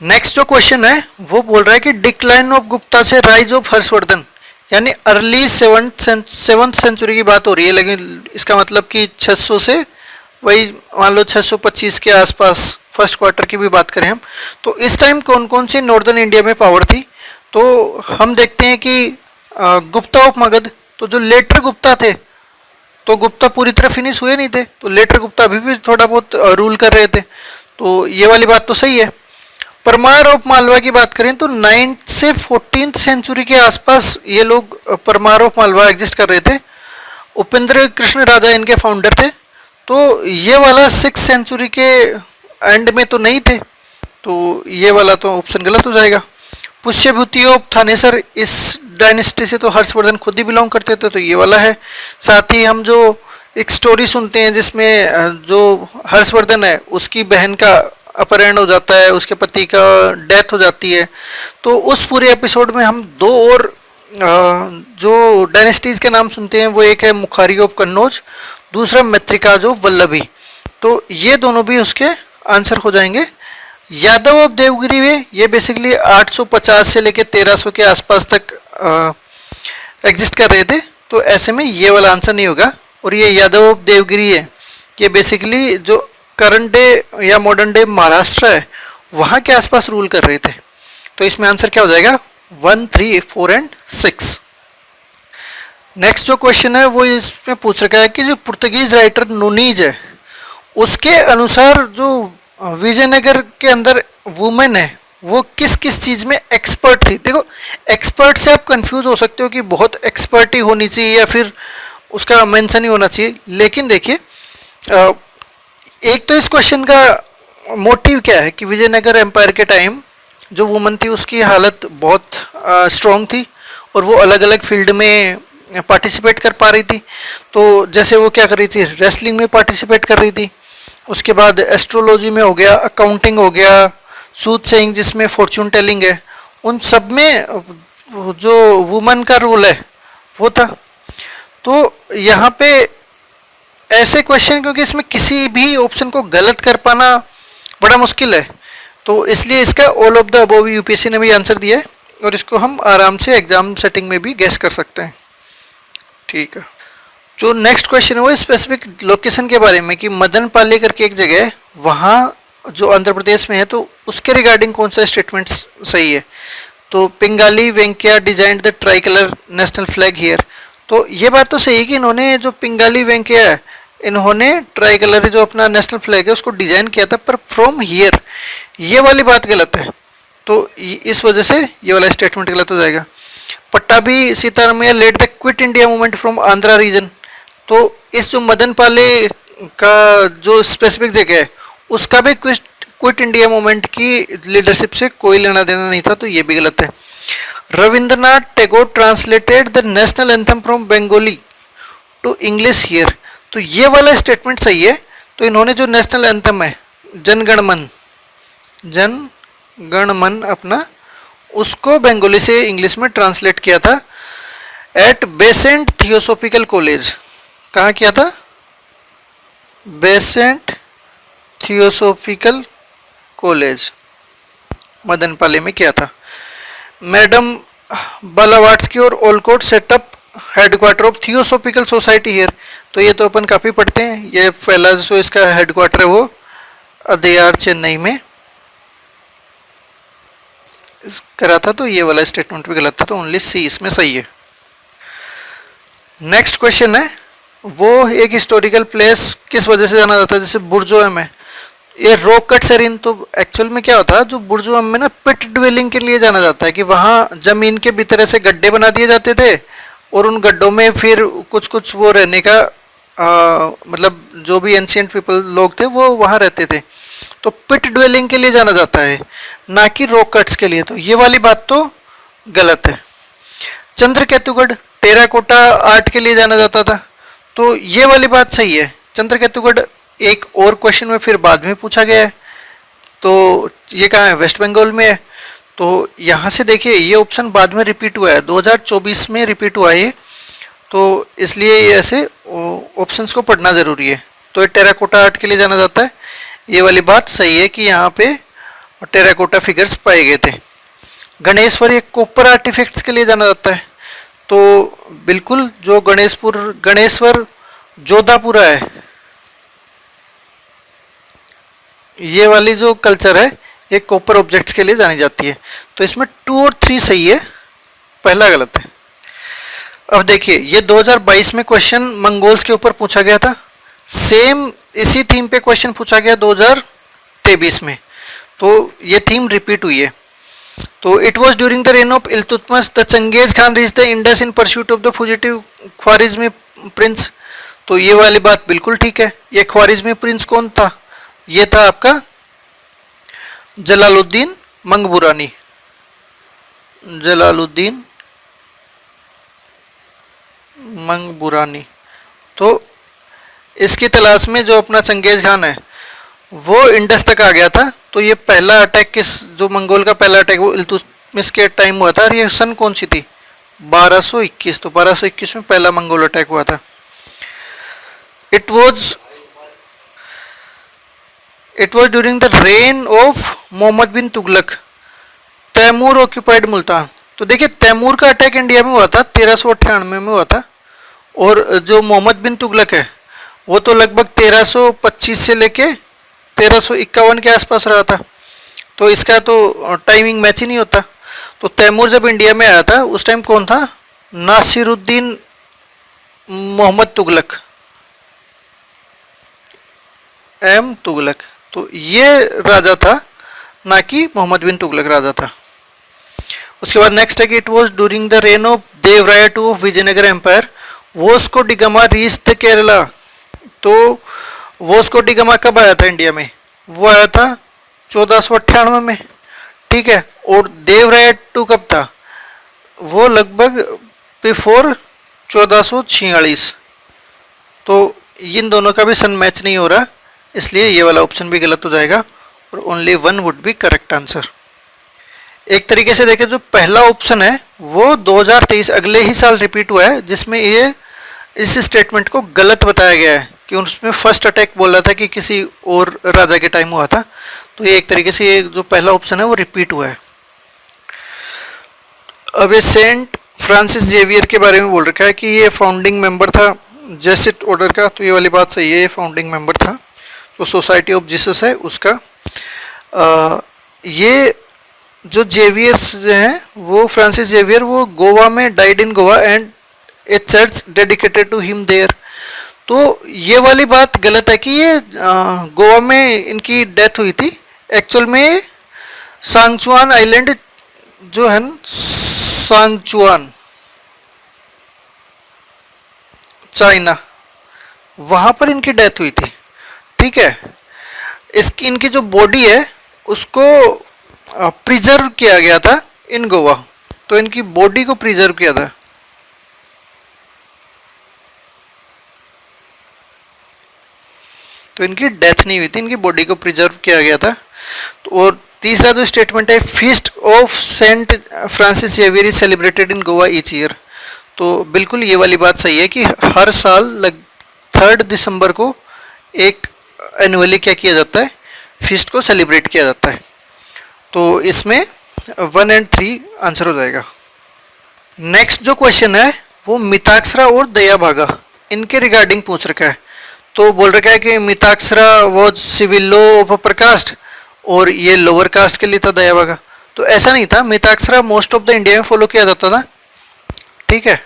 नेक्स्ट जो क्वेश्चन है वो बोल रहा है कि डिक्लाइन ऑफ गुप्ता से राइज ऑफ हर्षवर्धन, यानी अर्ली 7th सेंचुरी की बात हो रही है लेकिन इसका मतलब कि 600 से वही मान लो 625 के आसपास फर्स्ट क्वार्टर की भी बात करें हम, तो इस टाइम कौन कौन सी नॉर्दर्न इंडिया में पावर थी? तो हम देखते हैं कि गुप्ता ऑफ मगध, तो जो लेटर गुप्ता थे तो गुप्ता पूरी तरह फिनिश हुए नहीं थे, तो लेटर गुप्ता अभी भी थोड़ा बहुत रूल कर रहे थे। तो ये वाली बात तो सही है। परमार ऑफ मालवा की बात करें तो 9th से 14th सेंचुरी के आसपास ये लोग परमार ऑफ मालवा एग्जिस्ट कर रहे थे। उपेंद्र कृष्ण राजा इनके फाउंडर थे। तो ये वाला 6th सेंचुरी के एंड में तो नहीं थे, तो ये वाला तो ऑप्शन गलत हो जाएगा। पुष्यभूति ऑफ थानेसर, इस डायनेस्टी से तो हर्षवर्धन खुद ही बिलोंग करते थे, तो ये वाला है। साथ ही हम जो एक स्टोरी सुनते हैं जिसमें जो हर्षवर्धन है उसकी बहन का अपहरण हो जाता है, उसके पति का डेथ हो जाती है, तो उस पूरे एपिसोड में हम 2 और जो डायनेस्टीज के नाम सुनते हैं वो एक है मुखारी ऑफ कन्नौज, दूसरा मैत्रिकाज ऑफ वल्लभी। तो ये दोनों भी उसके आंसर हो जाएंगे यादव ऑफ देवगिरी में ये बेसिकली 850 से लेके 1300 के आसपास तक एग्जिस्ट कर रहे थे, तो ऐसे में ये वाला आंसर नहीं होगा। और ये यादव ऑफ देवगिरी है, ये बेसिकली जो करंट डे या मॉडर्न डे महाराष्ट्र है वहाँ के आसपास रूल कर रहे थे। तो इसमें आंसर क्या हो जाएगा, 1, 3, 4 एंड 6। नेक्स्ट जो क्वेश्चन है वो इसमें पूछ रखा है कि जो पुर्तगीज राइटर नूनीज है उसके अनुसार जो विजयनगर के अंदर वुमेन है वो किस किस चीज़ में एक्सपर्ट थी। देखो, एक्सपर्ट से आप कंफ्यूज हो सकते हो कि बहुत एक्सपर्ट ही होनी चाहिए या फिर उसका मेंशन ही होना चाहिए, लेकिन देखिए एक तो इस क्वेश्चन का मोटिव क्या है कि विजयनगर एम्पायर के टाइम जो वुमन थी उसकी हालत बहुत स्ट्रॉन्ग थी और वो अलग अलग फील्ड में पार्टिसिपेट कर पा रही थी। तो जैसे वो क्या कर रही थी, रेसलिंग में पार्टिसिपेट कर रही थी, उसके बाद एस्ट्रोलॉजी में हो गया, अकाउंटिंग हो गया, सूद सेइंग जिसमें फॉर्चून टेलिंग है, उन सब में जो वुमन का रोल है वो था। तो यहाँ पे ऐसे क्वेश्चन, क्योंकि इसमें किसी भी ऑप्शन को गलत कर पाना बड़ा मुश्किल है, तो इसलिए इसका all of the above UPSC ने भी आंसर दिया है और इसको हम आराम से एग्जाम सेटिंग में भी गेस कर सकते हैं। ठीक है, जो नेक्स्ट क्वेश्चन है वो स्पेसिफिक लोकेशन के बारे में कि मदनपाली करके एक जगह है, वहाँ जो आंध्र प्रदेश में है, तो उसके रिगार्डिंग कौन सा स्टेटमेंट सही है। तो Pingali Venkaiah designed the try colour national flag here, तो ये बात तो सही है कि इन्होंने जो पिंगाली वेंकैया है इन्होंने ट्राई कलर जो अपना नेशनल फ्लैग है उसको डिजाइन किया था, पर फ्रॉम हियर ये वाली बात गलत है, तो इस वजह से ये वाला स्टेटमेंट गलत हो जाएगा। Pattabhi Sitaramayya led the quit India movement from Andhra region, तो इस जो मदनपाले का जो स्पेसिफिक जगह है उसका भी क्विट इंडिया मूवमेंट की लीडरशिप से कोई लेना देना नहीं था, तो ये भी गलत है। Rabindranath Tagore translated the national anthem from Bengali to English here, तो ये वाला स्टेटमेंट सही है। तो इन्होंने जो नेशनल एंथम है जन गण मन अपना, उसको बंगाली से इंग्लिश में ट्रांसलेट किया था एट बेसेंट थियोसॉफिकल कॉलेज। कहाँ किया था, बेसेंट थियोसॉफिकल कॉलेज मदनपाले में किया था। मैडम बालावाट्सकी और Olcott set up headquarter of Theosophical Society here, तो ये तो अपन काफ़ी पढ़ते हैं। ये पहला जो इसका हेडक्वार्टर है वो अदयार चेन्नई में करा था, तो ये वाला स्टेटमेंट भी गलत था, तो ओनली सी इसमें सही है। नेक्स्ट क्वेश्चन है वो एक हिस्टोरिकल प्लेस किस वजह से जाना जाता है, जैसे बुर्जोएम में ये रॉक कट सेरिन, तो एक्चुअल में क्या होता है, जो बुर्जोएम में ना पिट ड्वेलिंग के लिए जाना जाता है कि वहाँ जमीन के भीतर ऐसे गड्ढे बना दिए जाते थे और उन गड्ढों में फिर कुछ कुछ वो रहने का मतलब जो भी एंशियंट पीपल लोग थे वो वहाँ रहते थे, तो पिट ड्वेलिंग के लिए जाना जाता है ना कि रॉक कट्स के लिए, तो ये वाली बात तो गलत है। चंद्रकेतुगढ़ टेराकोटा आर्ट के लिए जाना जाता था, तो ये वाली बात सही है। चंद्रकेतुगढ़ एक और क्वेश्चन में फिर बाद में पूछा गया है, तो ये कहाँ है, वेस्ट बंगाल में है, तो यहाँ से देखिए ये ऑप्शन बाद में रिपीट हुआ है, 2024 में रिपीट हुआ है, तो इसलिए ये ऐसे ऑप्शंस को पढ़ना ज़रूरी है। तो ये टेराकोटा आर्ट के लिए जाना जाता है, ये वाली बात सही है कि यहाँ पे टेराकोटा फिगर्स पाए गए थे। गणेश्वर ये कॉपर आर्टिफैक्ट्स के लिए जाना जाता है, तो बिल्कुल जो गणेश्वर जोधापुरा है, ये वाली जो कल्चर है ये कॉपर ऑब्जेक्ट्स के लिए जानी जाती है, तो इसमें 2 और 3 सही है, पहला गलत है। अब देखिए ये 2022 में क्वेश्चन मंगोल्स के ऊपर पूछा गया था, सेम इसी थीम पे क्वेश्चन पूछा गया 2023 में, तो ये थीम रिपीट हुई है। तो it was during the reign of Iltutmish the Genghis Khan reach the Indus in pursuit of the fugitive Khwarizmi prince, तो ये वाली बात बिल्कुल ठीक है। ये ख्वारिज्मी प्रिंस कौन था, ये था आपका जलालुद्दीन मंगबुरानी, जलालुद्दीन मंगबुरानी। तो इसकी तलाश में जो अपना चंगेज खान है वो इंडस तक आ गया था, तो ये पहला अटैक जो मंगोल का पहला अटैक वो इल्तुतमिश के टाइम हुआ था, और ये सन कौन सी थी, 1221, तो 1221 में पहला मंगोल अटैक हुआ था। It was during the reign of Muhammad bin Tughlaq, Timur occupied Multan. तो देखिए तैमूर का अटैक इंडिया में हुआ था 1398 में हुआ था, और जो मोहम्मद बिन तुगलक है वो तो लगभग 1325 से लेके 1351 के आसपास रहा था। तो इसका तो टाइमिंग मैच ही नहीं होता। तो तैमूर जब इंडिया में आया था उस टाइम कौन था? नासिरुद्दीन मोहम्मद तुगलक, एम तुगलक। तो ये राजा था, ना कि मोहम्मद बिन तुगलक राजा था। उसके बाद नेक्स्ट है कि it was during the reign of Devaraya two of Vijayanagar empire Vasco da Gama reach the Kerala. तो वोस्को डिगामा कब आया था इंडिया में? वो आया था 1498 में, ठीक है। और देवराय टू कब था? वो लगभग बिफोर 1446। तो इन दोनों का भी सन मैच नहीं हो रहा, इसलिए ये वाला ऑप्शन भी गलत हो जाएगा और only one would be correct answer. एक तरीके से देखें जो पहला ऑप्शन है वो 2023 अगले ही साल रिपीट हुआ है, जिसमें ये इस स्टेटमेंट को गलत बताया गया है कि उसमें फर्स्ट अटैक बोला था कि किसी और राजा के टाइम हुआ था। तो ये एक तरीके से ये जो पहला ऑप्शन है वो रिपीट हुआ है। अब ये सेंट फ्रांसिस जेवियर के बारे में बोल रखा है कि ये फाउंडिंग मेंबर था जेसिट ऑर्डर का। तो ये वाली बात सही है, ये फाउंडिंग मेंबर था। तो सोसाइटी ऑफ जीसस है उसका। ये जो जेवियर्स हैं वो फ्रांसिस जेवियर वो गोवा में died in Goa and a church dedicated to him there. तो ये वाली बात गलत है कि ये गोवा में इनकी डेथ हुई थी। एक्चुअल में सांगचुआन आइलैंड जो है सांगचुआन चाइना, वहाँ पर इनकी डेथ हुई थी, ठीक है। इसकी इनकी जो बॉडी है उसको प्रिजर्व किया गया था इन गोवा। तो इनकी बॉडी को प्रिजर्व किया था। तो इनकी डेथ नहीं हुई थी, इनकी बॉडी को प्रिजर्व किया गया था। तो और तीसरा जो स्टेटमेंट है feast of saint Francis Xavier is celebrated in Goa each year. तो बिल्कुल ये वाली बात सही है कि हर साल 3 दिसंबर को एक एनुअली क्या किया जाता है, फीस्ट को सेलिब्रेट किया जाता है। तो इसमें 1 और 3 आंसर हो जाएगा। नेक्स्ट जो क्वेश्चन है वो मिताक्षरा और दयाभागा इनके रिगार्डिंग पूछ रखा है। तो बोल रखा है कि Mitakshara was civil law of upper caste और ये लोअर कास्ट के लिए था दयाभागा। तो ऐसा नहीं था, Mitakshara most of the India में फॉलो किया जाता था, ठीक है।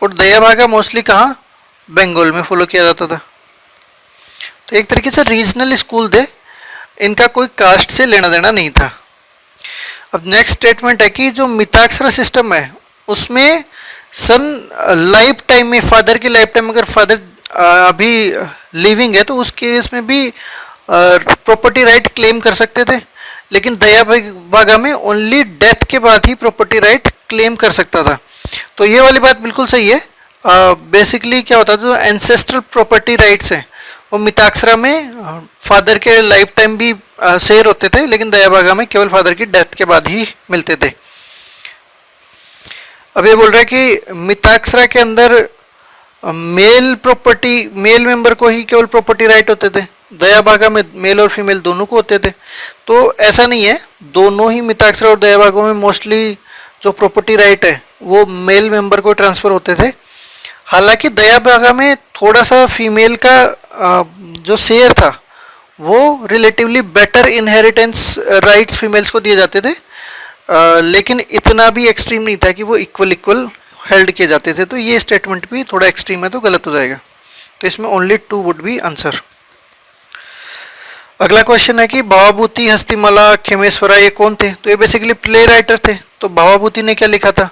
और दयाभागा मोस्टली कहाँ? बंगाल में फॉलो किया जाता था। तो एक तरीके से रीजनल स्कूल थे, इनका कोई कास्ट से लेना देना नहीं था। अब नेक्स्ट स्टेटमेंट है कि जो मिताक्षरा सिस्टम है उसमें सन लाइफ टाइम में फादर की लाइफ टाइम अगर फादर अभी लिविंग है तो उस केस में भी प्रॉपर्टी राइट क्लेम कर सकते थे, लेकिन दयाभागा में ओनली डेथ के बाद ही प्रॉपर्टी राइट क्लेम कर सकता था। तो ये वाली बात बिल्कुल सही है। बेसिकली क्या होता था, जो एंसेस्ट्रल प्रॉपर्टी राइट्स हैं वो मिताक्षरा में फादर के लाइफ टाइम भी शेयर होते थे, लेकिन दयाभागा में केवल फादर की डेथ के बाद ही मिलते थे। अब ये बोल रहा है कि मिताक्षरा के अंदर मेल मेंबर को ही केवल प्रॉपर्टी राइट होते थे, दयाभागा में मेल और फीमेल दोनों को होते थे। तो ऐसा नहीं है, दोनों ही मिताक्षरा और दयाभागा में मोस्टली जो प्रॉपर्टी राइट है वो मेल मेंबर को ट्रांसफर होते थे। हालांकि दयाभागा में थोड़ा सा फीमेल का जो शेयर था वो relatively better inheritance rights females को दिए जाते थे, लेकिन इतना भी एक्सट्रीम नहीं था कि वो इक्वल हेल्ड किए जाते थे। तो ये स्टेटमेंट भी थोड़ा एक्सट्रीम है, तो गलत हो जाएगा। तो इसमें ओनली 2 वुड बी आंसर। अगला क्वेश्चन है कि भावाभूति, हस्तिमाला, खेमेश्वरा ये कौन थे? तो ये बेसिकली प्ले राइटर थे। तो भावाभूति ने क्या लिखा था?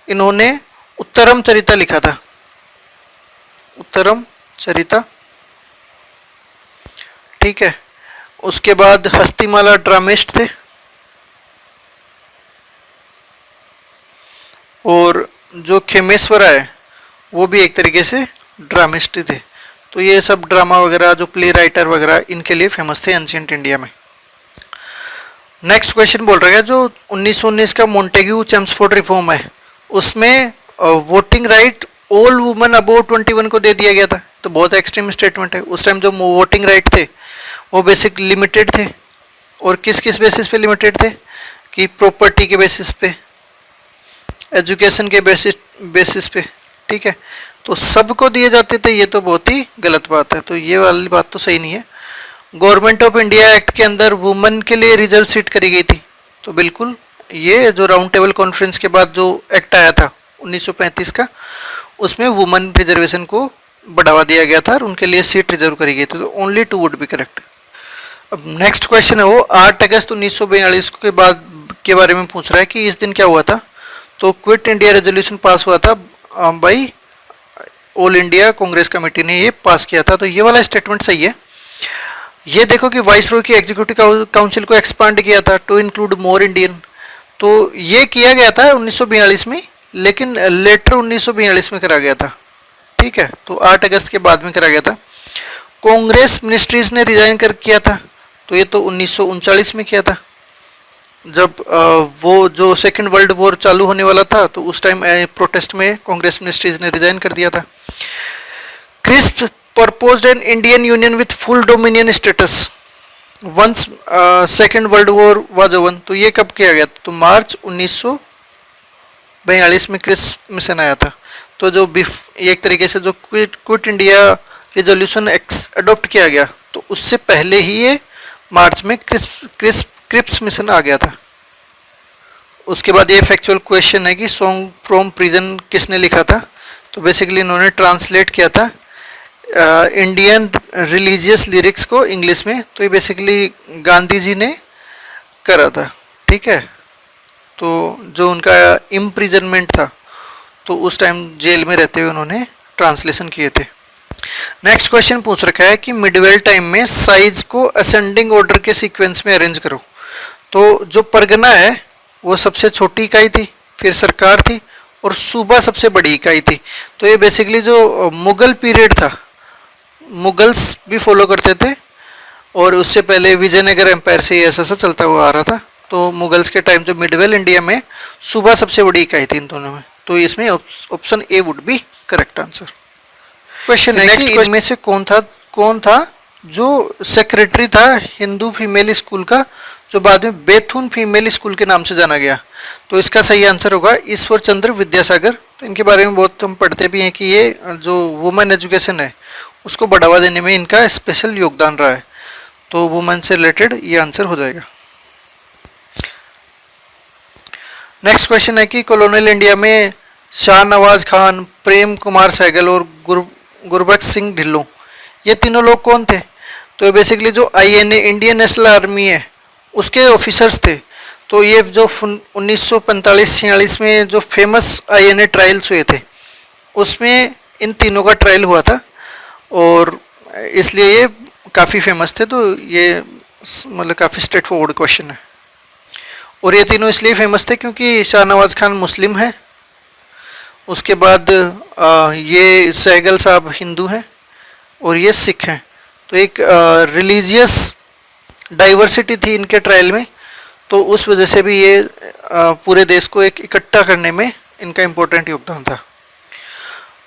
इन्होंने उत्तरम चरिता लिखा था, उत्तरम चरिता, ठीक है। उसके बाद हस्तिमाला ड्रामिस्ट थे, और जो खेमेश्वरा है वो भी एक तरीके से ड्रामिस्ट थे। तो ये सब ड्रामा वगैरह जो प्ले राइटर वगैरह इनके लिए फेमस थे एंशिएंट इंडिया में। नेक्स्ट क्वेश्चन बोल रहा है जो 1919 का मोंटेग्यू चेम्सफोर्ड रिफॉर्म है उसमें voting right all women above 21 को दे दिया गया था। तो बहुत एक्सट्रीम स्टेटमेंट है। उस टाइम जो वोटिंग राइट थे वो बेसिक लिमिटेड थे, और किस किस बेसिस पे लिमिटेड थे कि प्रॉपर्टी के बेसिस पे, एजुकेशन के बेसिस पे, ठीक है। तो सबको दिए जाते थे, ये तो बहुत ही गलत बात है, तो ये वाली बात तो सही नहीं है। गवर्नमेंट ऑफ इंडिया एक्ट के अंदर वुमेन के लिए रिजर्व सीट करी गई थी, तो बिल्कुल ये जो राउंड टेबल कॉन्फ्रेंस के बाद जो एक्ट आया था 1935 का, उसमें वुमेन रिजर्वेशन को बढ़ावा दिया गया था और उनके लिए सीट रिजर्व करी गई थी, तो ओनली 2 वुड बी करेक्ट। अब नेक्स्ट क्वेश्चन है वो 8 अगस्त 1942 के बाद के बारे में पूछ रहा है कि इस दिन क्या हुआ था। तो क्विट इंडिया रेजोल्यूशन पास हुआ था by all India Congress committee ने ये पास किया था, तो ये वाला स्टेटमेंट सही है। ये देखो कि वाइसरॉय की एग्जीक्यूटिव काउंसिल को एक्सपांड किया था टू इंक्लूड मोर इंडियन, तो ये किया गया था 1942 में, लेकिन लेटर 1942 में करा गया था, ठीक है। तो 8 अगस्त के बाद में करा गया था। कांग्रेस मिनिस्ट्रीज ने रिजाइन कर किया था, तो ये तो 1939 में किया था, जब वो जो सेकेंड वर्ल्ड वॉर चालू होने वाला था, तो उस टाइम प्रोटेस्ट में कांग्रेस मिनिस्ट्रीज ने रिजाइन कर दिया था। Cripps proposed an Indian union with full dominion status once second world war was over, तो ये कब किया गया? तो मार्च 1942 में क्रिस मिशन आया था। तो जो एक तरीके से जो क्विट इंडिया रिजोल्यूशन अडॉप्ट किया गया, तो उससे पहले ही ये मार्च में क्रिप्स मिशन आ गया था। उसके बाद ये फैक्चुअल क्वेश्चन है कि सॉन्ग फ्रॉम प्रिजन किसने लिखा था, तो बेसिकली इन्होंने ट्रांसलेट किया था इंडियन रिलीजियस लिरिक्स को इंग्लिश में, तो ये बेसिकली गांधी जी ने करा था, ठीक है। तो जो उनका इम्प्रिजनमेंट था, तो उस टाइम जेल में रहते हुए उन्होंने ट्रांसलेशन किए थे। नेक्स्ट क्वेश्चन पूछ रखा है कि मिडवेल टाइम में साइज को असेंडिंग ऑर्डर के सीक्वेंस में अरेंज करो। तो जो परगना है वो सबसे छोटी इकाई थी, फिर सरकार थी, और सूबा सबसे बड़ी इकाई थी। तो ये बेसिकली जो मुगल पीरियड था, मुगल्स भी फॉलो करते थे, और उससे पहले विजयनगर एम्पायर से ऐसा सा चलता हुआ आ रहा था। तो मुगल्स के टाइम जो मिडवेल इंडिया में सूबा सबसे बड़ी इकाई थी इन दोनों में, तो इसमें option A would be correct answer. Question है कि इनमें से कौन था जो सेक्रेटरी था हिंदू फीमेल स्कूल का, जो बाद में बेथुन फीमेल स्कूल के नाम से जाना गया। तो इसका सही आंसर होगा ईश्वर चंद्र विद्यासागर। तो इनके बारे में बहुत हम पढ़ते भी हैं कि ये जो वुमेन एजुकेशन है उसको बढ़ावा देने में इनका स्पेशल योगदान रहा है, तो वुमेन से रिलेटेड ये आंसर हो जाएगा। नेक्स्ट क्वेश्चन है कि कॉलोनियल इंडिया में शाहनवाज खान, प्रेम कुमार सहगल और गुरबख्श सिंह ढिल्लों, ये तीनों लोग कौन थे? तो बेसिकली जो INA इंडियन नेशनल आर्मी है उसके ऑफिसर्स थे। तो ये जो 1945-46 में जो फेमस INA ट्रायल्स हुए थे, उसमें इन तीनों का ट्रायल हुआ था, और इसलिए ये काफ़ी फेमस थे। तो ये मतलब काफ़ी स्ट्रेट फॉरवर्ड क्वेश्चन है, और ये तीनों इसलिए फेमस थे क्योंकि शाहनवाज खान मुस्लिम है, उसके बाद ये सहगल साहब हिंदू हैं, और ये सिख हैं। तो एक रिलीजियस डाइवर्सिटी थी इनके ट्रायल में, तो उस वजह से भी ये पूरे देश को एक इकट्ठा करने में इनका इम्पोर्टेंट योगदान था।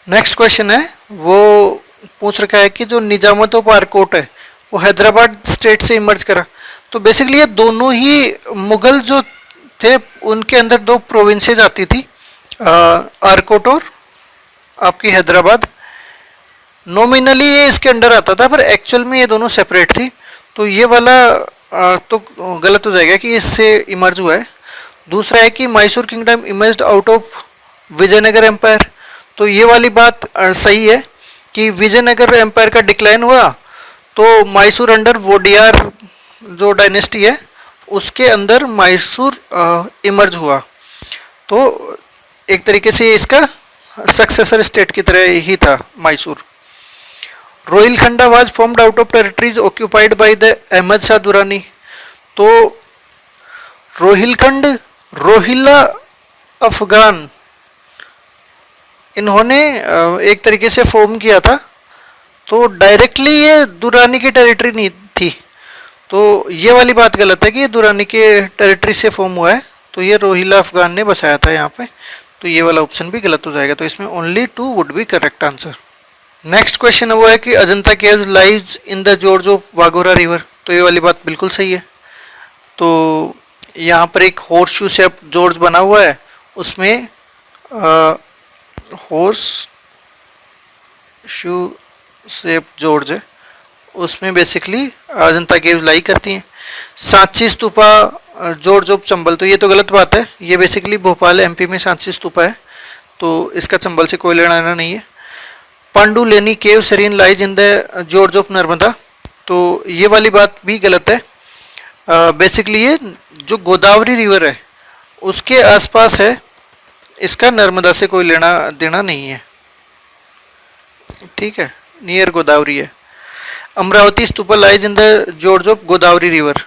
नेक्स्ट क्वेश्चन है वो पूछ रखा है कि जो निजामुद्दौला कोर्ट है वो हैदराबाद स्टेट से इमर्ज करा। तो बेसिकली ये दोनों ही मुगल जो थे उनके अंदर 2 प्रोविंसेज आती थी, आरकोट और आपकी हैदराबाद। नॉमिनली ये इसके अंडर आता था, पर एक्चुअल में ये दोनों सेपरेट थी। तो ये वाला तो गलत हो जाएगा कि इससे इमर्ज हुआ है। दूसरा है कि Mysore kingdom emerged out of Vijayanagar empire. तो ये वाली बात सही है कि विजयनगर एम्पायर का डिक्लाइन हुआ, तो मैसूर अंडर वोडियार जो डायनेस्टी है उसके अंदर मैसूर इमर्ज हुआ। तो एक तरीके से इसका सक्सेसर स्टेट की तरह ही था Mysore. Rohilkhand was formed out of territories occupied by the Ahmad Shah Durrani. तो रोहिलखंड रोहिला अफगान इन्होंने एक तरीके से फॉर्म किया था, तो डायरेक्टली ये दुरानी की टेरिटरी नहीं थी। तो ये वाली बात गलत है कि ये दुरानी के टेरिटरी से फॉर्म हुआ है, तो ये रोहिला अफगान ने बसाया था यहाँ पे। तो ये वाला ऑप्शन भी गलत हो जाएगा, तो इसमें only 2 would be correct answer. Next question वो है कि Ajanta caves lies in the gorge of Waghora river. तो ये वाली बात बिल्कुल सही है। तो यहाँ पर एक हॉर्स शू शेप जॉर्ज बना हुआ है, उसमें हॉर्स शू शेप जॉर्ज है, उसमें बेसिकली अजंता केव्स लाई करती हैं। सांची स्तूपा जॉर्ज ऑफ चंबल, तो ये तो गलत बात है, ये बेसिकली भोपाल एमपी में सांची स्तूपा है, तो इसका चंबल से कोई लेना देना नहीं है। Pandulena cave shrine lies in the gorge of Narmada, तो ये वाली बात भी गलत है। बेसिकली ये जो गोदावरी रिवर है उसके आसपास है, इसका नर्मदा से कोई लेना देना नहीं है, ठीक है, नियर गोदावरी है। Amravati stupa lies in the gorge of Godavari river,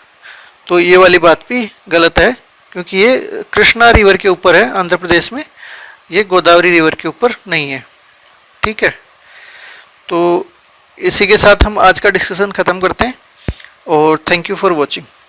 तो ये वाली बात भी गलत है, क्योंकि ये कृष्णा रिवर के ऊपर है आंध्र प्रदेश में, ये गोदावरी रिवर के ऊपर नहीं है, ठीक है। तो इसी के साथ हम आज का डिस्कशन ख़त्म करते हैं और थैंक यू फॉर वॉचिंग।